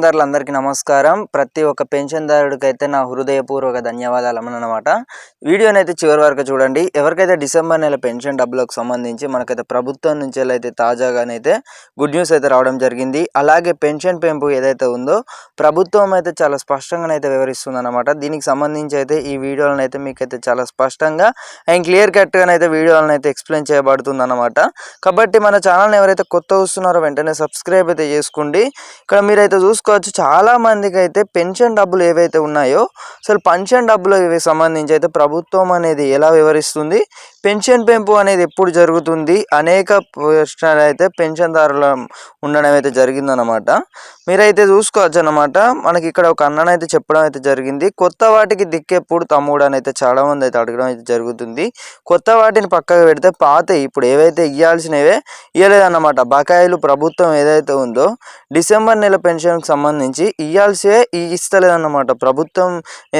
పెన్షన్దారులందరికీ నమస్కారం. ప్రతి ఒక్క పెన్షన్దారుడికైతే నా హృదయపూర్వక ధన్యవాదాలన్నమాట. వీడియోనైతే చివరి వరకు చూడండి. ఎవరికైతే డిసెంబర్ నెల పెన్షన్ డబ్బులకు సంబంధించి మనకైతే ప్రభుత్వం నుంచి అయితే తాజాగానైతే గుడ్ న్యూస్ అయితే రావడం జరిగింది. అలాగే పెన్షన్ పెంపు ఏదైతే ఉందో ప్రభుత్వం అయితే చాలా స్పష్టంగానైతే వివరిస్తుందన్నమాట. దీనికి సంబంధించి అయితే ఈ వీడియోలను అయితే మీకైతే చాలా స్పష్టంగా అండ్ క్లియర్ కట్గానైతే వీడియోలను అయితే ఎక్స్ప్లెయిన్ చేయబడుతుందన్నమాట. కాబట్టి మన ఛానల్ని ఎవరైతే కొత్త వస్తున్నారో వెంటనే సబ్స్క్రైబ్ అయితే చేసుకోండి. ఇక్కడ మీరైతే చూసుకోవచ్చు, చాలా మందికి అయితే పెన్షన్ డబ్బులు ఏవైతే ఉన్నాయో అసలు పెన్షన్ డబ్బులకు సంబంధించి అయితే ప్రభుత్వం అనేది ఎలా వివరిస్తుంది, పెన్షన్ పెంపు అనేది ఎప్పుడు జరుగుతుంది, అనేక ప్రశ్నలు అయితే పెన్షన్దారుల ఉండడం అయితే జరిగిందనమాట. మీరైతే చూసుకోవచ్చు అనమాట. మనకి ఇక్కడ ఒక అన్ననైతే చెప్పడం అయితే జరిగింది, కొత్త వాటికి దిక్కెప్పుడు తమ్ముడు అని అయితే చాలా మంది అయితే అడగడం అయితే జరుగుతుంది. కొత్త వాటిని పక్కకు పెడితే పాత ఇప్పుడు ఏవైతే ఇవ్వాల్సినవే ఇవ్వలేదన్నమాట. బకాయిలు ప్రభుత్వం ఏదైతే ఉందో డిసెంబర్ నెల పెన్షన్కి సంబంధించి ఇవ్వాల్సే ఇస్తలేదన్నమాట. ప్రభుత్వం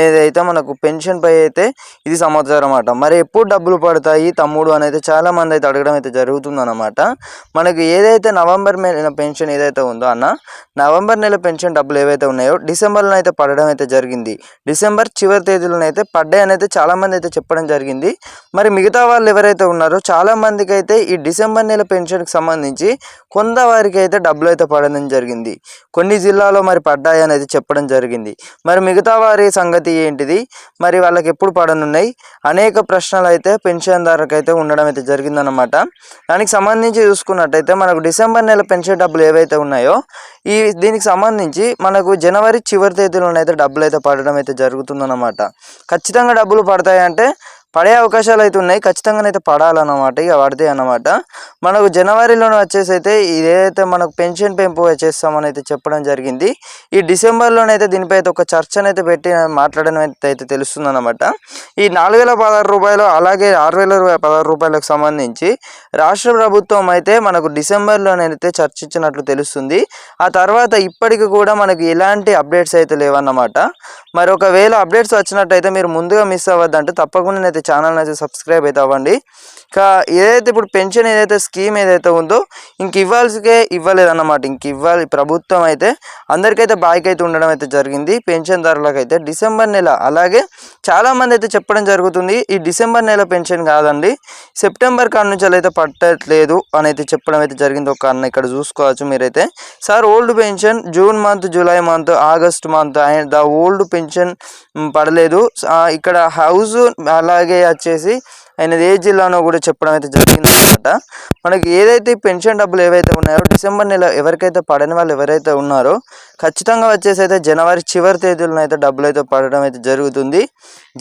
ఏదైతే మనకు పెన్షన్ పై అయితే ఇది సమాచారం అన్నమాట. మరి ఎప్పుడు డబ్బులు పడతాయి తమ్ముడు అని అయితే చాలా మంది అయితే అడగడం అయితే జరుగుతుందన్నమాట. మనకి ఏదైతే నవంబర్ నెల పెన్షన్ ఏదైతే ఉందో అన్న, నవంబర్ నెల పెన్షన్ డబ్బులు ఏవైతే ఉన్నాయో డిసెంబర్లో అయితే పడడం అయితే జరిగింది. డిసెంబర్ చివరి తేదీలను అయితే పడ్డాయి అని అయితే చాలా మంది అయితే చెప్పడం జరిగింది. మరి మిగతా వాళ్ళు ఎవరైతే ఉన్నారో చాలా మందికి అయితే ఈ డిసెంబర్ నెల పెన్షన్కి సంబంధించి కొంతవారికి అయితే డబ్బులు అయితే పడడం జరిగింది. కొన్ని జిల్లాలో మరి పడ్డాయి అనేది చెప్పడం జరిగింది. మరి మిగతా వారి సంగతి ఏంటిది, మరి వాళ్ళకి ఎప్పుడు పడనున్నాయి, అనేక ప్రశ్నలు అయితే పెన్షన్దారులకు అయితే ఉండడం అయితే జరిగిందనమాట. దానికి సంబంధించి చూసుకున్నట్టయితే మనకు డిసెంబర్ నెల పెన్షన్ డబ్బులు ఏవైతే ఉన్నాయో దీనికి సంబంధించి మనకు జనవరి చివరి తేదీలోనైతే డబ్బులు అయితే పడడం అయితే జరుగుతుందన్నమాట. ఖచ్చితంగా డబ్బులు పడతాయంటే పడే అవకాశాలు అయితే ఉన్నాయి, ఖచ్చితంగానైతే పడాలన్నమాట. ఇక పడతాయి అన్నమాట. మనకు జనవరిలోనే వచ్చేసి అయితే ఇదేదైతే మనకు పెన్షన్ పెంపు చేస్తామని అయితే చెప్పడం జరిగింది. ఈ డిసెంబర్లోనైతే దీనిపై అయితే ఒక చర్చనైతే పెట్టి మాట్లాడడం అయితే తెలుస్తుందన్నమాట. ఈ 4016 రూపాయలు అలాగే 6016 రూపాయలకు సంబంధించి రాష్ట్ర ప్రభుత్వం అయితే మనకు డిసెంబర్లోనైతే చర్చించినట్లు తెలుస్తుంది. ఆ తర్వాత ఇప్పటికి కూడా మనకి ఎలాంటి అప్డేట్స్ అయితే లేవన్నమాట. మరి ఒకవేళ అప్డేట్స్ వచ్చినట్టయితే మీరు ముందుగా మిస్ అవ్వద్దంటే తప్పకుండా అయితే ఛానల్ అయితే సబ్స్క్రైబ్ అయితే అవ్వండి. ఇంకా ఏదైతే ఇప్పుడు పెన్షన్ ఏదైతే స్కీమ్ ఏదైతే ఉందో ఇంక ఇవ్వాల్సికే ఇవ్వలేదన్నమాట. ఇంక ఇవ్వాలి ప్రభుత్వం అయితే అందరికైతే బాకీ అయితే ఉండడం అయితే జరిగింది. పెన్షన్దారులకు అయితే డిసెంబర్ నెల, అలాగే చాలామంది అయితే చెప్పడం జరుగుతుంది ఈ డిసెంబర్ నెల పెన్షన్ కాదండి సెప్టెంబర్ కాడ నుంచి అయితే పట్టట్లేదు అని అయితే చెప్పడం అయితే జరిగింది. ఒక అన్న ఇక్కడ చూసుకోవచ్చు మీరైతే, sir old pension June month, July month, August month and the old pension పడలేదు. ఇక్కడ హౌస్ అలాగే వచ్చేసి ఆయనది ఏ జిల్లానో కూడా చెప్పడం అయితే జరిగిందన్నమాట. మనకి ఏదైతే పెన్షన్ డబ్బులు ఏవైతే ఉన్నాయో డిసెంబర్ నెల ఎవరికైతే పడని వాళ్ళు ఎవరైతే ఉన్నారో ఖచ్చితంగా వచ్చేసి అయితే జనవరి చివరి తేదీలను అయితే డబ్బులు అయితే పడడం అయితే జరుగుతుంది.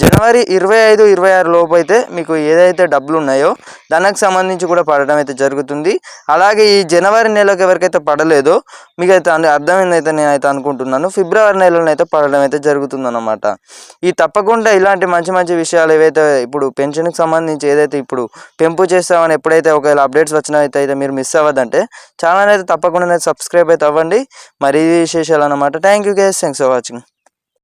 జనవరి 25, 26 లోపు అయితే మీకు ఏదైతే డబ్బులు ఉన్నాయో దానికి సంబంధించి కూడా పడడం అయితే జరుగుతుంది. అలాగే ఈ జనవరి నెలకు ఎవరికైతే పడలేదో మీకు అయితే అర్థమైందైతే నేనైతే అనుకుంటున్నాను, ఫిబ్రవరి నెలలోనైతే పడడం అయితే జరుగుతుందన్నమాట. ఈ తప్పకుండా ఇలాంటి మంచి మంచి విషయాలు ఏవైతే ఇప్పుడు పెన్షన్కి సంబంధించి ఏదైతే ఇప్పుడు పెంపు చేస్తామని ఎప్పుడైతే ఒకవేళ అప్డేట్స్ వచ్చినట్టయితే మీరు మిస్ అవ్వద్దంటే ఛానల్ అయితే తప్పకుండా సబ్స్క్రైబ్ అయితే అవ్వండి. మరి ఈ విశేషాలు అన్నమాట. Thank you guys, thanks for watching.